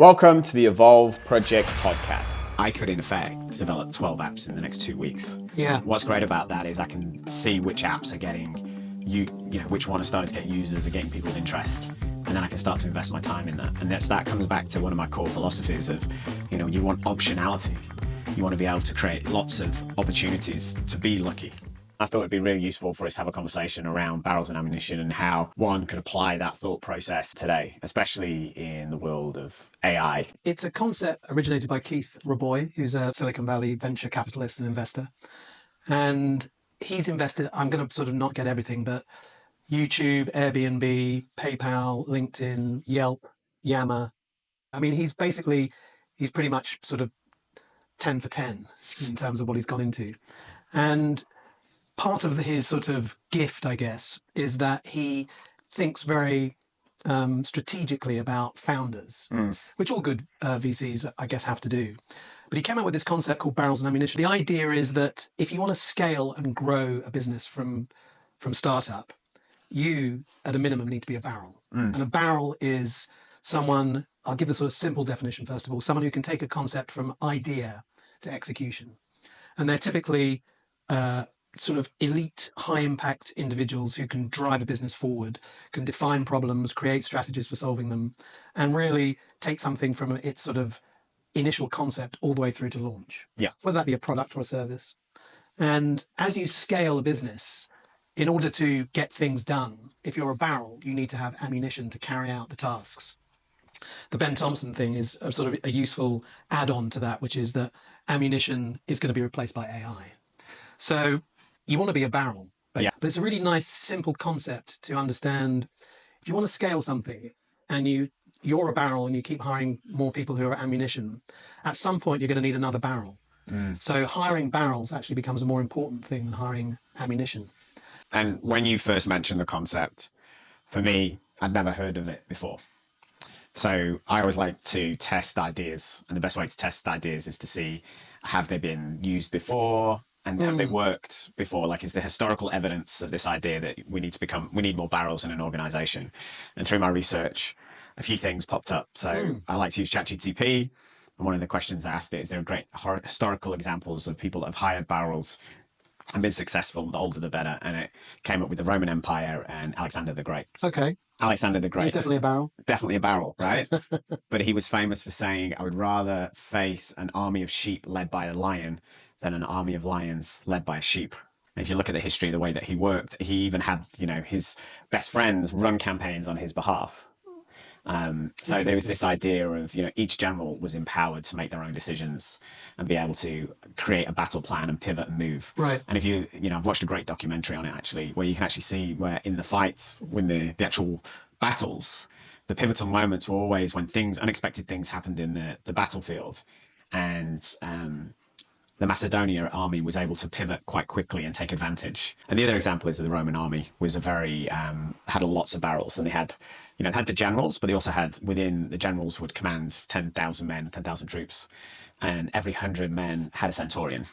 Welcome to the Evolve Project podcast. I could, in effect, develop 12 apps in the next 2 weeks. Yeah. What's great about that is I can see which apps are getting, which one are starting to get users, are getting people's interest. And then I can start to invest my time in that. And that comes back to one of my core philosophies of, you want optionality. You want to be able to create lots of opportunities to be lucky. I thought it'd be really useful for us to have a conversation around barrels and ammunition and how one could apply that thought process today, especially in the world of AI. It's a concept originated by Keith Rabois, who's a Silicon Valley venture capitalist and investor. And he's invested, I'm going to sort of not get everything, but YouTube, Airbnb, PayPal, LinkedIn, Yelp, Yammer. I mean, he's pretty much sort of 10 for 10 in terms of what he's gone into. And part of his sort of gift, I guess, is that he thinks very strategically about founders, which all good VCs, I guess, have to do. But he came up with this concept called barrels and ammunition. The idea is that if you want to scale and grow a business from startup, you, at a minimum, need to be a barrel. And a barrel is someone, I'll give the sort of simple definition first of all, someone who can take a concept from idea to execution. And they're typically sort of elite, high-impact individuals who can drive a business forward, can define problems, create strategies for solving them, and really take something from its sort of initial concept all the way through to launch. Yeah. Whether that be a product or a service. And as you scale a business, in order to get things done, if you're a barrel, you need to have ammunition to carry out the tasks. The Ben Thompson thing is a sort of a useful add-on to that, which is that ammunition is going to be replaced by AI. So you want to be a barrel, but it's a really nice, simple concept to understand. If you want to scale something and you're a barrel and you keep hiring more people who are ammunition, at some point you're going to need another barrel. So hiring barrels actually becomes a more important thing than hiring ammunition. And when you first mentioned the concept, for me, I'd never heard of it before. So I always like to test ideas. And the best way to test ideas is to see, have they been used before? And have they worked before? Like, is there historical evidence of this idea that we need more barrels in an organization? And through my research, a few things popped up. So I like to use ChatGPT. And one of the questions I asked it is, there are great historical examples of people that have hired barrels and been successful, the older the better. And it came up with the Roman Empire and Alexander the Great. Okay. Alexander the Great. He's definitely a barrel. Definitely a barrel, right? But he was famous for saying, I would rather face an army of sheep led by a lion than an army of lions led by a sheep. And if you look at the history of the way that he worked, he even had, his best friends run campaigns on his behalf. So there was this idea of, each general was empowered to make their own decisions and be able to create a battle plan and pivot and move. Right. And if I've watched a great documentary on it actually, where you can actually see where in the fights, when the actual battles, the pivotal moments were always when unexpected things happened in the battlefield. And the Macedonia army was able to pivot quite quickly and take advantage. And the other example is that the Roman army was had lots of barrels, and they had the generals, but they also had, within the generals would command 10,000 men, 10,000 troops, and every 100 men had a centurion.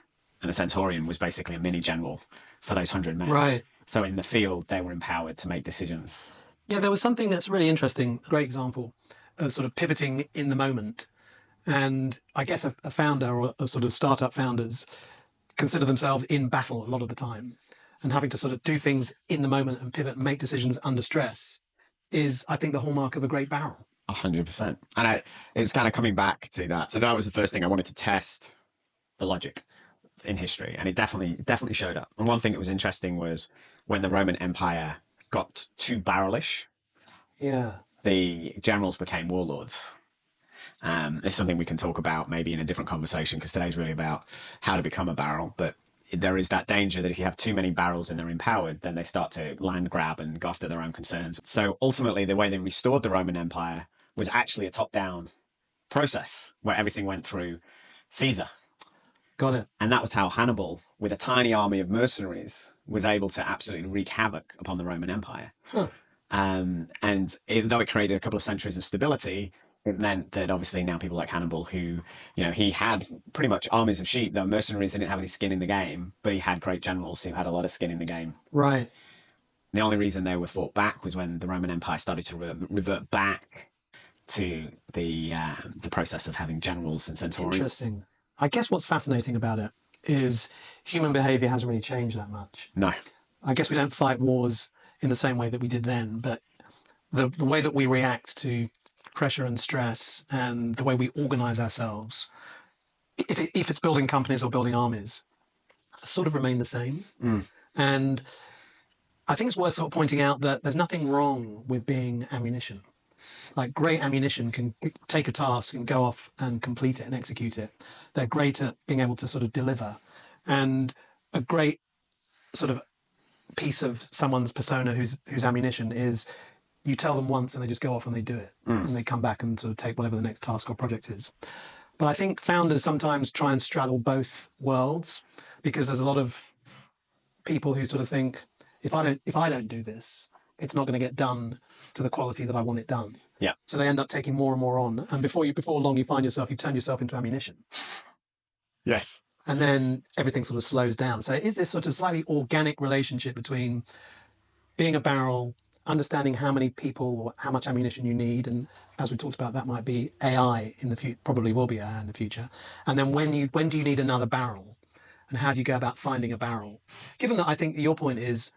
And a centurion was basically a mini general for those 100 men. Right. So in the field, they were empowered to make decisions. Yeah, there was something that's really interesting, a great example of sort of pivoting in the moment. And I guess a founder or a sort of startup founders consider themselves in battle a lot of the time, and having to sort of do things in the moment and pivot and make decisions under stress is, I think, the hallmark of a great barrel. 100%. And it was kind of coming back to that. So that was the first thing I wanted to test, the logic in history. And it definitely showed up. And one thing that was interesting was when the Roman Empire got too barrelish, the generals became warlords. It's something we can talk about maybe in a different conversation, because today's really about how to become a barrel. But there is that danger that if you have too many barrels and they're empowered, then they start to land grab and go after their own concerns. So ultimately, the way they restored the Roman Empire was actually a top-down process where everything went through Caesar. Got it. And that was how Hannibal, with a tiny army of mercenaries, was able to absolutely wreak havoc upon the Roman Empire. And even though it created a couple of centuries of stability, it meant that obviously now people like Hannibal, who, he had pretty much armies of sheep, though mercenaries didn't have any skin in the game, but he had great generals who had a lot of skin in the game. Right. The only reason they were fought back was when the Roman Empire started to revert back to the process of having generals and centaurians. Interesting. I guess what's fascinating about it is human behavior hasn't really changed that much. No. I guess we don't fight wars in the same way that we did then, but the way that we react to pressure and stress and the way we organize ourselves, if it's building companies or building armies, sort of remain the same. And I think it's worth sort of pointing out that there's nothing wrong with being ammunition. Like great ammunition can take a task and go off and complete it and execute it. They're great at being able to sort of deliver. And a great sort of piece of someone's persona who's ammunition is you tell them once and they just go off and they do it. And they come back and sort of take whatever the next task or project is. But I think founders sometimes try and straddle both worlds because there's a lot of people who sort of think, if I don't do this, it's not going to get done to the quality that I want it done. Yeah. So they end up taking more and more on. And before long, you find yourself, you've turned yourself into ammunition. Yes. And then everything sort of slows down. So is this sort of slightly organic relationship between being a barrel, understanding how many people or how much ammunition you need, and as we talked about, that might be AI in the future, probably will be AI in the future. And then when do you need another barrel, and how do you go about finding a barrel? Given that I think your point is,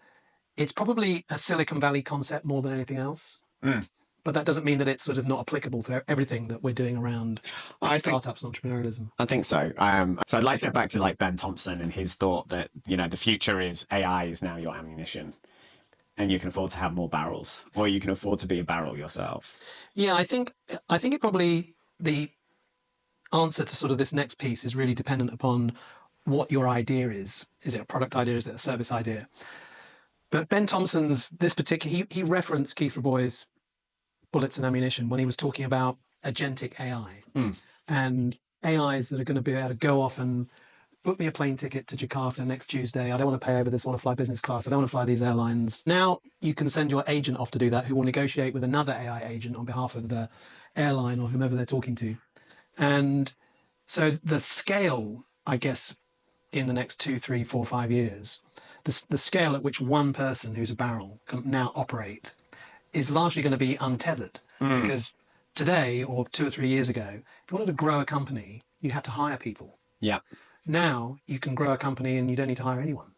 it's probably a Silicon Valley concept more than anything else. But that doesn't mean that it's sort of not applicable to everything that we're doing around startups and entrepreneurialism. I think so. So I'd like to get back to like Ben Thompson and his thought that, the future is AI is now your ammunition and you can afford to have more barrels, or you can afford to be a barrel yourself. Yeah, I think it probably, the answer to sort of this next piece is really dependent upon what your idea is. Is it a product idea? Is it a service idea? But Ben Thompson's, this particular, he referenced Keith Rabois' Bullets and Ammunition when he was talking about agentic AI and AIs that are going to be able to go off and book me a plane ticket to Jakarta next Tuesday. I don't want to pay over this. I want to fly business class. I don't want to fly these airlines. Now you can send your agent off to do that, who will negotiate with another AI agent on behalf of the airline or whomever they're talking to. And so the scale, I guess, in the next 2, 3, 4, 5 years, the scale at which one person who's a barrel can now operate is largely going to be untethered. Because today, or 2 or 3 years ago, if you wanted to grow a company, you had to hire people. Yeah. Now you can grow a company and you don't need to hire anyone.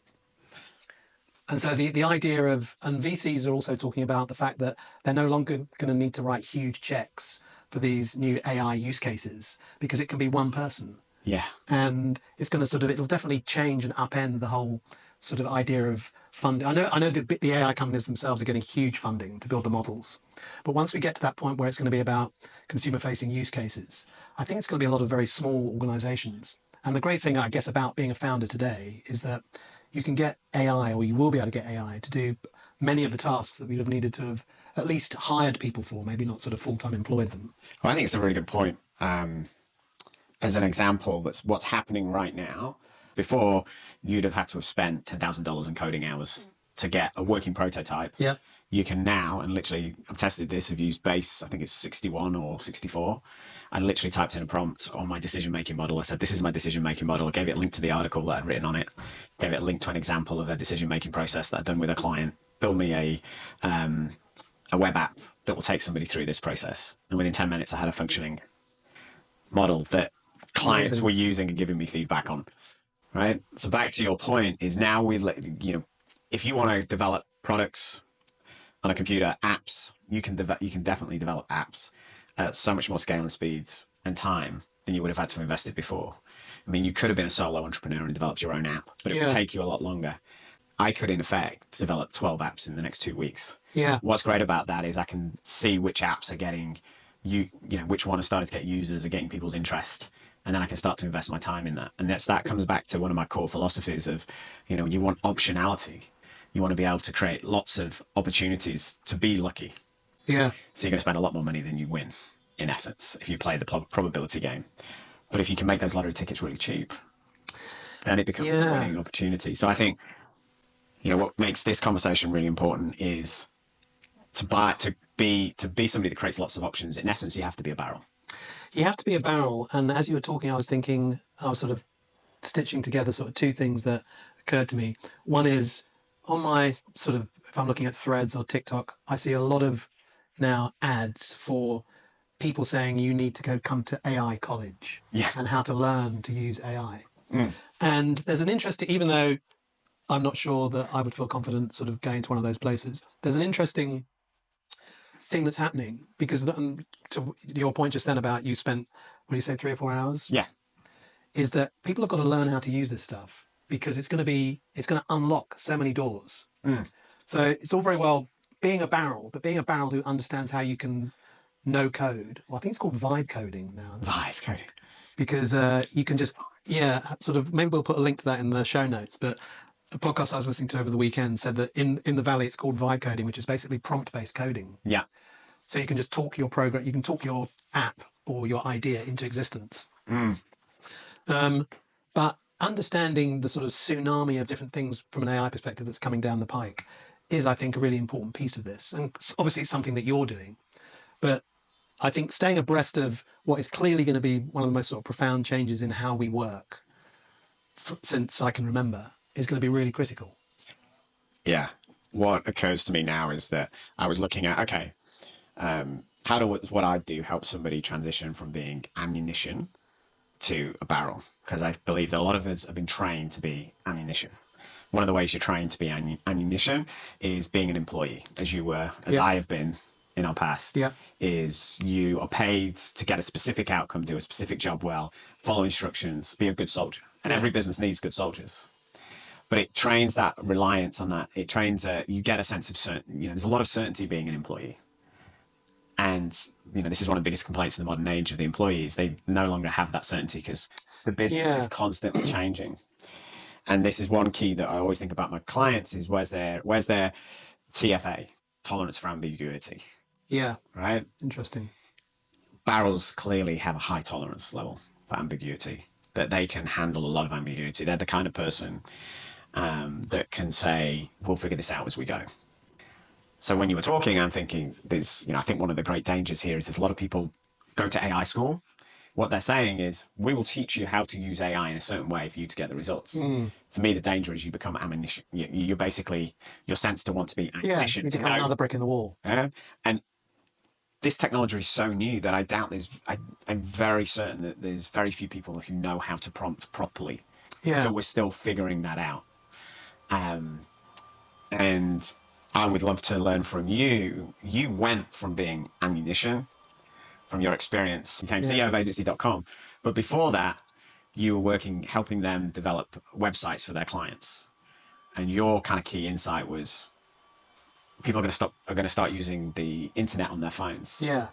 And so the idea of, and VCs are also talking about the fact that they're no longer going to need to write huge checks for these new AI use cases because it can be one person. Yeah. And it's going to sort of, it'll definitely change and upend the whole sort of idea of funding. I know the AI companies themselves are getting huge funding to build the models. But once we get to that point where it's going to be about consumer facing use cases, I think it's going to be a lot of very small organizations. And the great thing, I guess, about being a founder today is that you can get AI, or you will be able to get AI to do many of the tasks that we'd have needed to have at least hired people for, maybe not sort of full-time employed them. Well, I think it's a really good point. As an example, that's what's happening right now. Before, you'd have had to have spent $10,000 in coding hours to get a working prototype. Yeah. You can now, and literally, I've tested this, I've used Base, I think it's 61 or 64. I literally typed in a prompt on my decision-making model. I said, this is my decision-making model. I gave it a link to the article that I'd written on it. Gave it a link to an example of a decision-making process that I'd done with a client. Build me a web app that will take somebody through this process. And within 10 minutes, I had a functioning model that clients were using and giving me feedback on. Right. So back to your point is now if you want to develop products on a computer, apps, you can definitely develop apps at so much more scale and speeds and time than you would have had to invest it before. I mean, you could have been a solo entrepreneur and developed your own app, but it would take you a lot longer. I could, in effect, develop 12 apps in the next 2 weeks. Yeah. What's great about that is I can see which apps are getting which one is starting to get users, are getting people's interest. And then I can start to invest my time in that. And that comes back to one of my core philosophies of, you want optionality. You want to be able to create lots of opportunities to be lucky. Yeah. So you're going to spend a lot more money than you win, in essence, if you play the probability game. But if you can make those lottery tickets really cheap, then it becomes a winning opportunity. So I think, what makes this conversation really important is to be somebody that creates lots of options. In essence, you have to be a barrel. You have to be a barrel. And as you were talking, I was sort of stitching together sort of two things that occurred to me. One is on my sort of, if I'm looking at Threads or TikTok, I see a lot of now ads for people saying you need to come to AI college Yeah. and how to learn to use AI. And there's an interesting, even though I'm not sure that I would feel confident sort of going to one of those places, there's an interesting thing that's happening because to your point just then about you spent, what do you say, 3 or 4 hours? Yeah. Is that people have got to learn how to use this stuff because it's going to unlock so many doors. So it's all very well being a barrel, but being a barrel who understands how you can no code. Well, I think it's called vibe coding now. Vibe coding. Because you can just, sort of, maybe we'll put a link to that in the show notes, but a podcast I was listening to over the weekend said that in the Valley, it's called vibe coding, which is basically prompt-based coding. Yeah. So you can just talk your program, you can talk your app or your idea into existence. But understanding the sort of tsunami of different things from an AI perspective that's coming down the pike is, I think, a really important piece of this. And obviously it's something that you're doing, but I think staying abreast of what is clearly going to be one of the most sort of profound changes in how we work since I can remember is going to be really critical. Yeah. What occurs to me now is that I was looking at, okay, how does what I do help somebody transition from being ammunition to a barrel? Because I believe that a lot of us have been trained to be ammunition. One of the ways you're trained to be ammunition is being an employee, as you were, as I have been in our past. Yeah. Is you are paid to get a specific outcome, do a specific job well, follow instructions, be a good soldier. And every business needs good soldiers. But it trains that reliance on that. It trains, you get a sense of certainty. There's a lot of certainty being an employee. And, this is one of the biggest complaints in the modern age of the employees. They no longer have that certainty because the business is constantly changing. And this is one key that I always think about my clients is where's their TFA, tolerance for ambiguity. Yeah. Right? Interesting. Barrels clearly have a high tolerance level for ambiguity, that they can handle a lot of ambiguity. They're the kind of person that can say, we'll figure this out as we go. So when you were talking, I'm thinking I think one of the great dangers here is there's a lot of people go to AI school. What they're saying is, we will teach you how to use AI in a certain way for you to get the results. For me, the danger is you become ammunition. You're basically, your sense to want to be ammunition. You become another brick in the wall. And this technology is so new that I doubt I'm very certain that there's very few people who know how to prompt properly. Yeah. But we're still figuring that out. And I would love to learn from you. You went from being ammunition, from your experience, you became CEO of agency.com. But before that, you were helping them develop websites for their clients. And your kind of key insight was people are going to start using the internet on their phones. Yeah.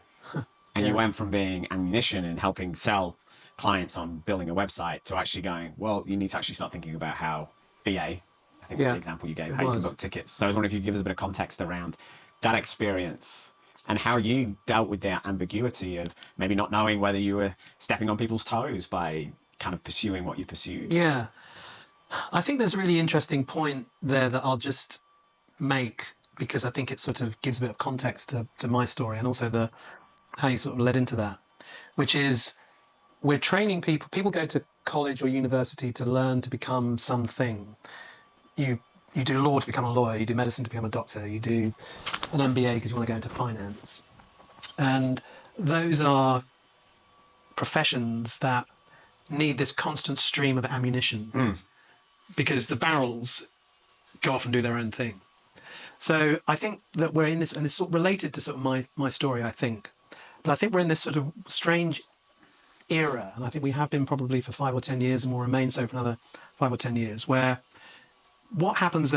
And you went from being ammunition and helping sell clients on building a website to actually going, well, you need to actually start thinking about how BA, I think was the example you gave, how you can book tickets. So I was wondering if you could give us a bit of context around that experience and how you dealt with that ambiguity of maybe not knowing whether you were stepping on people's toes by kind of pursuing what you pursued. Yeah. I think there's a really interesting point there that I'll just make because I think it sort of gives a bit of context to my story and also how you sort of led into that, which is we're training people. People go to college or university to learn to become something. You do law to become a lawyer. You do medicine to become a doctor. You do an MBA because you want to go into finance. And those are professions that need this constant stream of ammunition because the barrels go off and do their own thing. So I think that we're in this, and it's sort of related to sort of my story, I think. But I think we're in this sort of strange era, and I think we have been probably for 5 or 10 years and will remain so for another 5 or 10 years, where what happens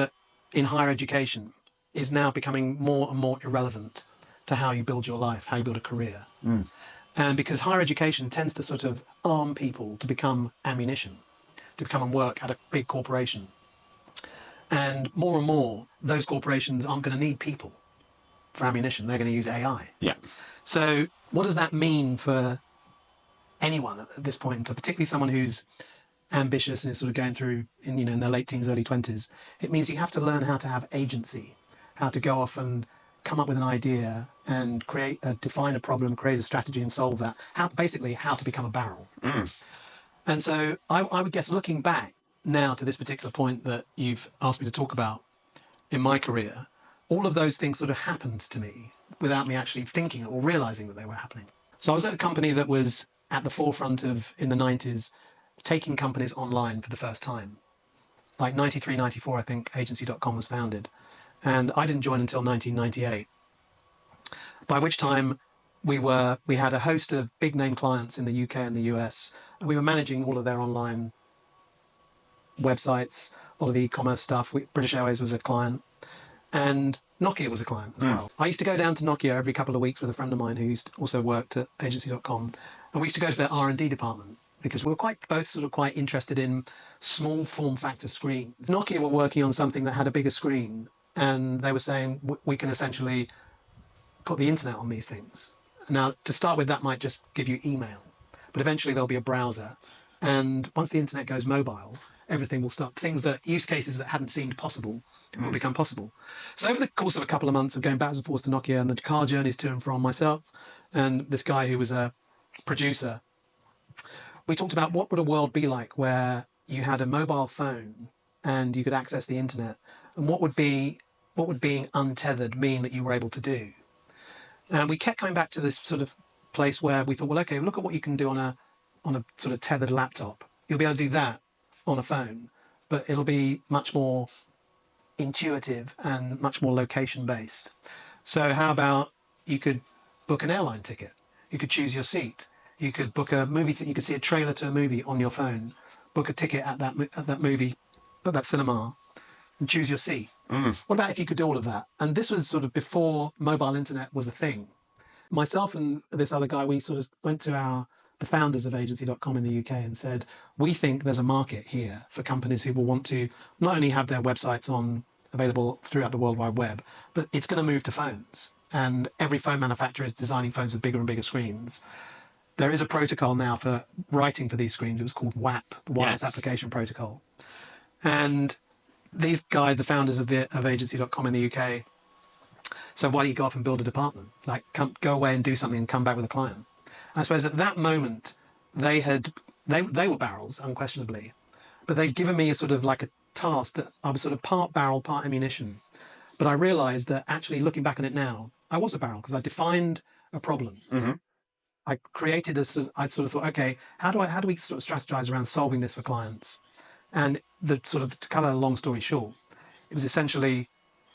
in higher education is now becoming more and more irrelevant to how you build your life, how you build a career. And because higher education tends to sort of arm people to become ammunition, to come and work at a big corporation. And more, those corporations aren't going to need people for ammunition. They're going to use AI. Yeah. So what does that mean for anyone at this point, particularly someone who's ambitious and is sort of going through in their late teens, early 20s? It means you have to learn how to have agency, how to go off and come up with an idea and define a problem, create a strategy and solve that. How to become a barrel. And so I would guess, looking back now to this particular point that you've asked me to talk about in my career, all of those things sort of happened to me without me actually thinking or realizing that they were happening. So I was at a company that was at the forefront of, in the 90s, taking companies online for the first time. Like 93, 94, I think agency.com was founded. And I didn't join until 1998, by which time we had a host of big name clients in the UK and the US, and we were managing all of their online websites, all of the e-commerce stuff. British Airways was a client, and Nokia was a client as well. I used to go down to Nokia every couple of weeks with a friend of mine who also worked at agency.com, and we used to go to their R&D department because we were both sort of quite interested in small form factor screens. Nokia were working on something that had a bigger screen, and they were saying we can essentially put the internet on these things. Now, to start with, that might just give you email, but eventually there'll be a browser. And once the internet goes mobile, everything will start. Use cases that hadn't seemed possible will become possible. So over the course of a couple of months of going backwards and forwards to Nokia and the car journeys to and from myself and this guy who was a producer, we talked about what would a world be like where you had a mobile phone and you could access the internet, and what would being untethered mean that you were able to do. And we kept coming back to this sort of place where we thought, well, okay, look at what you can do on a sort of tethered laptop. You'll be able to do that on a phone, but it'll be much more intuitive and much more location based. So how about you could book an airline ticket? You could choose your seat. You could book a movie. You could see a trailer to a movie on your phone. Book a ticket at that movie, at that cinema, and choose your seat. What about if you could do all of that? And this was sort of before mobile internet was a thing. Myself and this other guy, we sort of went to the founders of agency.com in the UK and said, we think there's a market here for companies who will want to not only have their websites available throughout the World Wide Web, but it's going to move to phones. And every phone manufacturer is designing phones with bigger and bigger screens. There is a protocol now for writing for these screens. It was called WAP, the Wireless Application Protocol. And these guys, the founders of agency.com in the UK, said, why don't you go off and build a department? Like, go away and do something and come back with a client. I suppose at that moment, they were barrels, unquestionably, but they'd given me a sort of like a task that I was sort of part barrel, part ammunition. But I realized that actually looking back on it now, I was a barrel because I defined a problem. I created I sort of thought, okay, how do we sort of strategize around solving this for clients? And to cut a long story short, it was essentially,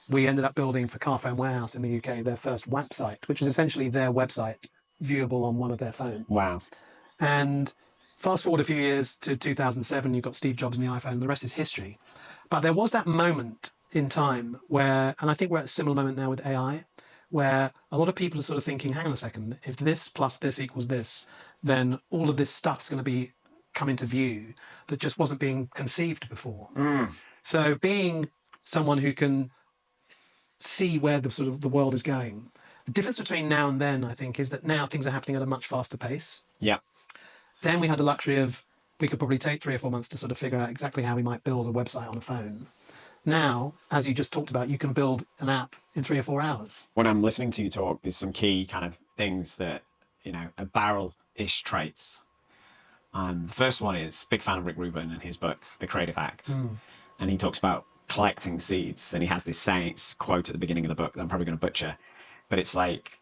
we ended up building for Carphone Warehouse in the UK their first WAP site, which was essentially their website viewable on one of their phones. Wow. And fast forward a few years to 2007, you've got Steve Jobs and the iPhone, and the rest is history. But there was that moment in time where, and I think we're at a similar moment now with AI, where a lot of people are sort of thinking, hang on a second, if this plus this equals this, then all of this stuff is going to be come into view that just wasn't being conceived before. So being someone who can see where the world is going, the difference between now and then, I think, is that now things are happening at a much faster pace. Yeah. Then we had the luxury of, we could probably take 3 or 4 months to sort of figure out exactly how we might build a website on a phone. Now, as you just talked about, you can build an app in 3 or 4 hours. When I'm listening to you talk, there's some key kind of things that, are barrel-ish traits. The first one is, big fan of Rick Rubin and his book, The Creative Act. And he talks about collecting seeds. And he has this quote at the beginning of the book that I'm probably going to butcher. But it's like,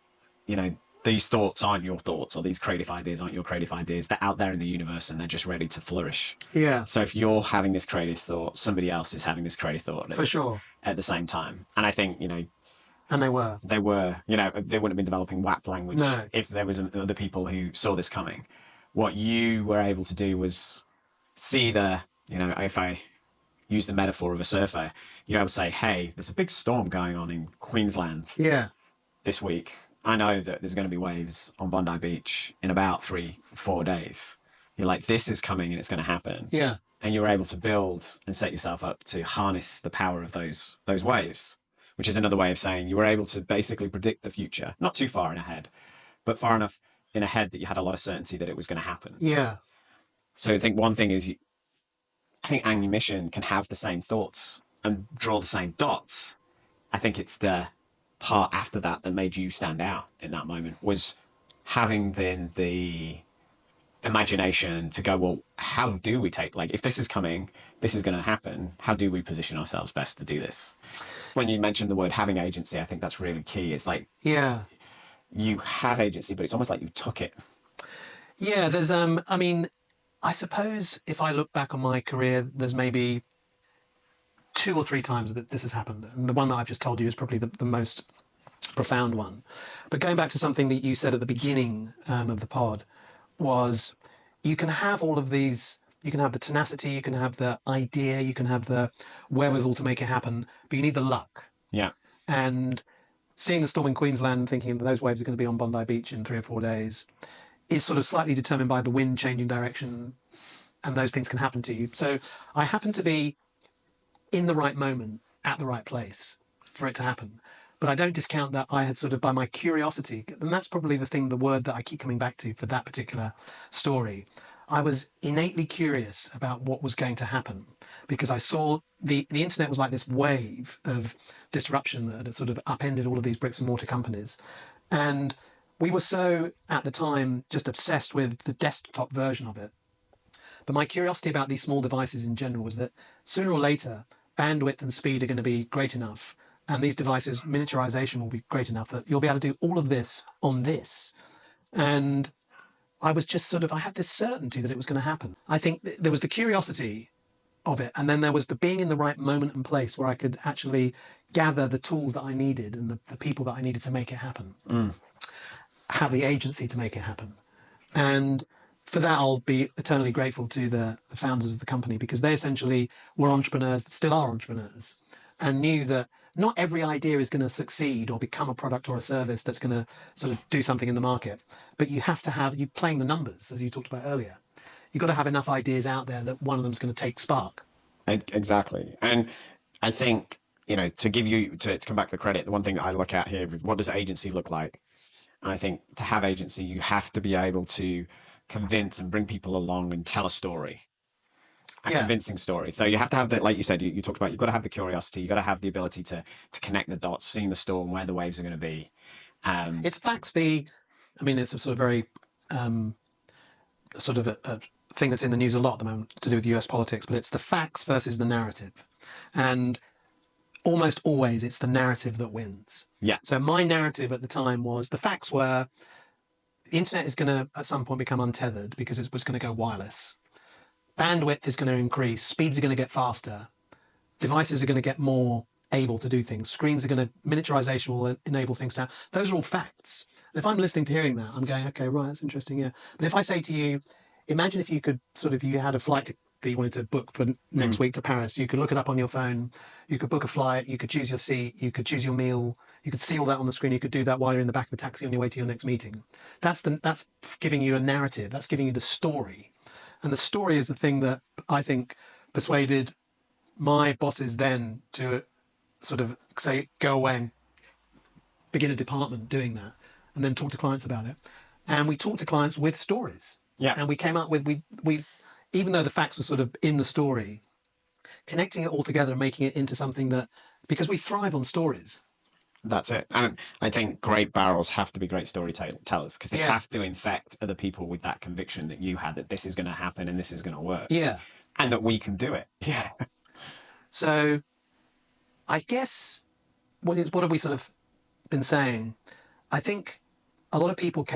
these thoughts aren't your thoughts, or these creative ideas aren't your creative ideas. They're out there in the universe and they're just ready to flourish. Yeah. So if you're having this creative thought, somebody else is having this creative thought For sure. at the same time. And I think, And they were. they wouldn't have been developing WAP language No. if there was other people who saw this coming. What you were able to do was see if I use the metaphor of a surfer, you're able to say, hey, there's a big storm going on in Queensland this week. I know that there's going to be waves on Bondi Beach in about 3-4 days. You're like, this is coming and it's going to happen. Yeah. And you're able to build and set yourself up to harness the power of those waves, which is another way of saying you were able to basically predict the future, not too far in ahead, but far enough in ahead that you had a lot of certainty that it was going to happen. Yeah. So I think one thing is, I think ammunition can have the same thoughts and draw the same dots. I think it's the part after that made you stand out in that moment, was having then the imagination to go, well, how do we if this is coming, this is going to happen, how do we position ourselves best to do this? When you mentioned the word having agency, I think that's really key. It's like, Yeah. you have agency, but it's almost like you took it. Yeah, there's I mean, I suppose if I look back on my career, there's maybe 2 or 3 times that this has happened. And the one that I've just told you is probably the most profound one. But going back to something that you said at the beginning of the pod was you can have all of these, you can have the tenacity, you can have the idea, you can have the wherewithal to make it happen, but you need the luck. Yeah. And seeing the storm in Queensland and thinking that those waves are going to be on Bondi Beach in 3 or 4 days is sort of slightly determined by the wind changing direction, and those things can happen to you. So I happen to be in the right moment at the right place for it to happen. But I don't discount that I had sort of, by my curiosity, and that's probably the word that I keep coming back to for that particular story. I was innately curious about what was going to happen because I saw the internet was like this wave of disruption that had sort of upended all of these bricks and mortar companies. And we were so, at the time, just obsessed with the desktop version of it. But my curiosity about these small devices in general was that sooner or later, bandwidth and speed are going to be great enough. And these devices, miniaturization will be great enough that you'll be able to do all of this on this. And I was just sort of, I had this certainty that it was going to happen. I think there was the curiosity of it. And then there was the being in the right moment and place where I could actually gather the tools that I needed and the people that I needed to make it happen. Have the agency to make it happen. And for that, I'll be eternally grateful to the founders of the company because they essentially were entrepreneurs that still are entrepreneurs and knew that not every idea is going to succeed or become a product or a service that's going to sort of do something in the market. But you have to have, you playing the numbers, as you talked about earlier. You've got to have enough ideas out there that one of them is going to take spark. Exactly. And I think, to give you, to come back to the credit, the one thing that I look at here, what does agency look like? And I think to have agency, you have to be able to convince and bring people along and tell a story. A convincing story. So you have to have that, like you said, you talked about, you've got to have the curiosity, you've got to have the ability to connect the dots, seeing the storm, where the waves are going to be. It's facts it's a sort of very sort of a thing that's in the news a lot at the moment to do with US politics, but it's the facts versus the narrative. And almost always it's the narrative that wins. Yeah. So my narrative at the time was the facts were the internet is going to at some point become untethered because it was going to go wireless. Bandwidth is going to increase, speeds are going to get faster, devices are going to get more able to do things, screens are going to, miniaturization will enable things to, those are all facts. And if I'm listening to hearing that, I'm going, okay, right, that's interesting, yeah. But if I say to you, imagine if you could you had a flight that you wanted to book for next week to Paris, you could look it up on your phone, you could book a flight, you could choose your seat, you could choose your meal, you could see all that on the screen, you could do that while you're in the back of a taxi on your way to your next meeting. That's giving you a narrative, that's giving you the story. And the story is the thing that I think persuaded my bosses then to sort of say, go away and begin a department doing that and then talk to clients about it. And we talked to clients with stories. Yeah. And we came up with, we even though the facts were sort of in the story, connecting it all together and making it into something that, because we thrive on stories. That's it. And I think great barrels have to be great storytellers because they have to infect other people with that conviction that you had that this is going to happen and this is going to work. Yeah. And that we can do it. Yeah. So I guess, what have we sort of been saying? I think a lot of people you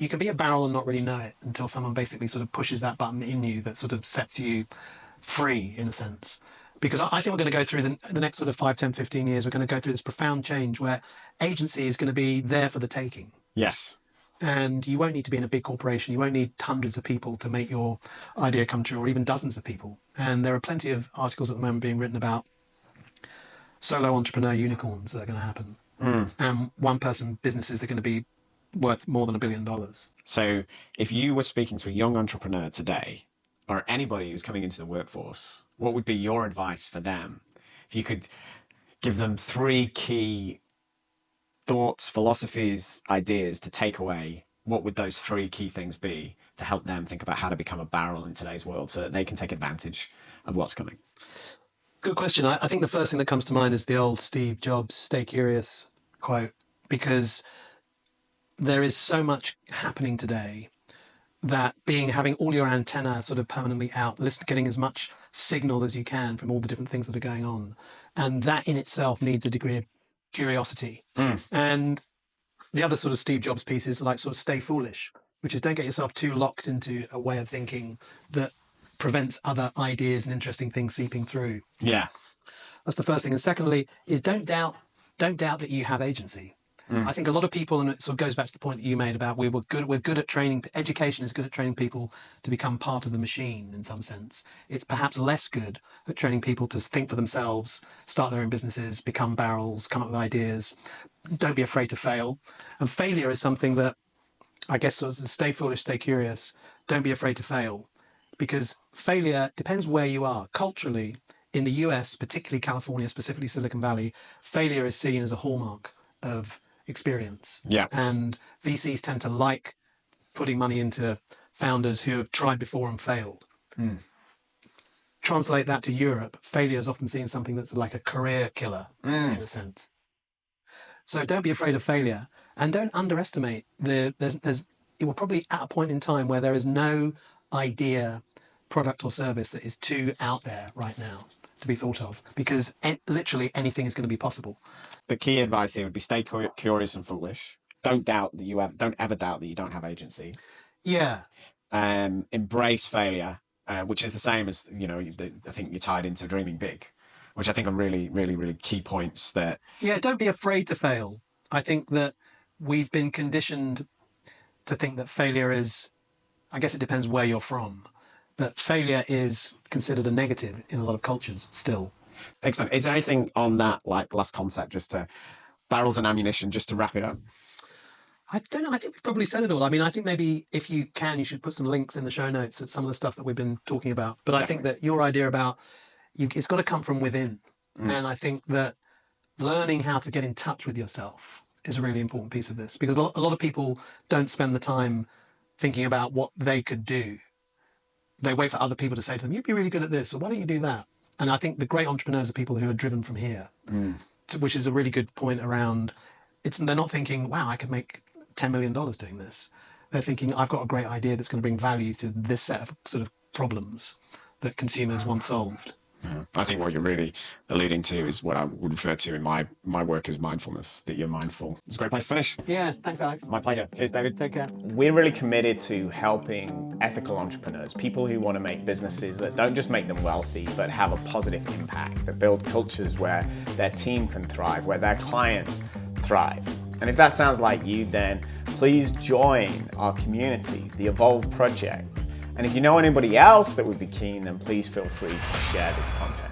can be a barrel and not really know it until someone basically sort of pushes that button in you that sort of sets you free in a sense. Because I think we're going to go through the next sort of 5, 10, 15 years, we're going to go through this profound change where agency is going to be there for the taking. Yes. And you won't need to be in a big corporation. You won't need hundreds of people to make your idea come true, or even dozens of people. And there are plenty of articles at the moment being written about solo entrepreneur unicorns that are going to happen. And one-person businesses that are going to be worth more than $1 billion. So if you were speaking to a young entrepreneur today, or anybody who's coming into the workforce, what would be your advice for them? If you could give them 3 key thoughts, philosophies, ideas to take away, what would those 3 key things be to help them think about how to become a barrel in today's world so that they can take advantage of what's coming? Good question. I think the first thing that comes to mind is the old Steve Jobs "Stay curious" quote, because there is so much happening today that having all your antenna sort of permanently out, getting as much signal as you can from all the different things that are going on. And that in itself needs a degree of curiosity. And the other sort of Steve Jobs piece is like sort of stay foolish, which is don't get yourself too locked into a way of thinking that prevents other ideas and interesting things seeping through. Yeah. That's the first thing. And secondly is don't doubt that you have agency. I think a lot of people, and it sort of goes back to the point that you made about we're good at training, education is good at training people to become part of the machine in some sense. It's perhaps less good at training people to think for themselves, start their own businesses, become barrels, come up with ideas. Don't be afraid to fail. And failure is something that I guess sort of stay foolish, stay curious, don't be afraid to fail. Because failure depends where you are. Culturally, in the US, particularly California, specifically Silicon Valley, failure is seen as a hallmark of experience. Yeah. And VCs tend to like putting money into founders who have tried before and failed. Translate that to Europe, failure is often seen as something that's like a career killer in a sense. So don't be afraid of failure and don't underestimate it will probably at a point in time where there is no idea, product or service that is too out there right now to be thought of, because literally anything is going to be possible. The key advice here would be stay curious and foolish. Don't ever doubt that you don't have agency. Yeah. Embrace failure, which is the same as, I think you're tied into dreaming big, which I think are really, really, really key points that. Yeah, don't be afraid to fail. I think that we've been conditioned to think that failure is, I guess it depends where you're from, but failure is considered a negative in a lot of cultures still. Excellent. Is there anything on that, like last concept, just to barrels and ammunition, just to wrap it up? I don't know. I think we've probably said it all. I mean, I think maybe if you can, you should put some links in the show notes at some of the stuff that we've been talking about. But I think that your idea about it's got to come from within. And I think that learning how to get in touch with yourself is a really important piece of this, because a lot of people don't spend the time thinking about what they could do. They wait for other people to say to them, you'd be really good at this, or why don't you do that? And I think the great entrepreneurs are people who are driven from here, which is a really good point around, they're not thinking, wow, I could make $10 million doing this. They're thinking, I've got a great idea that's going to bring value to this set of sort of problems that consumers want solved. I think what you're really alluding to is what I would refer to in my work as mindfulness, that you're mindful. It's a great place to finish. Yeah, thanks, Alex. My pleasure. Cheers, David. Take care. We're really committed to helping ethical entrepreneurs, people who want to make businesses that don't just make them wealthy, but have a positive impact, that build cultures where their team can thrive, where their clients thrive. And if that sounds like you, then please join our community, the Evolve Project. And if you know anybody else that would be keen, then please feel free to share this content.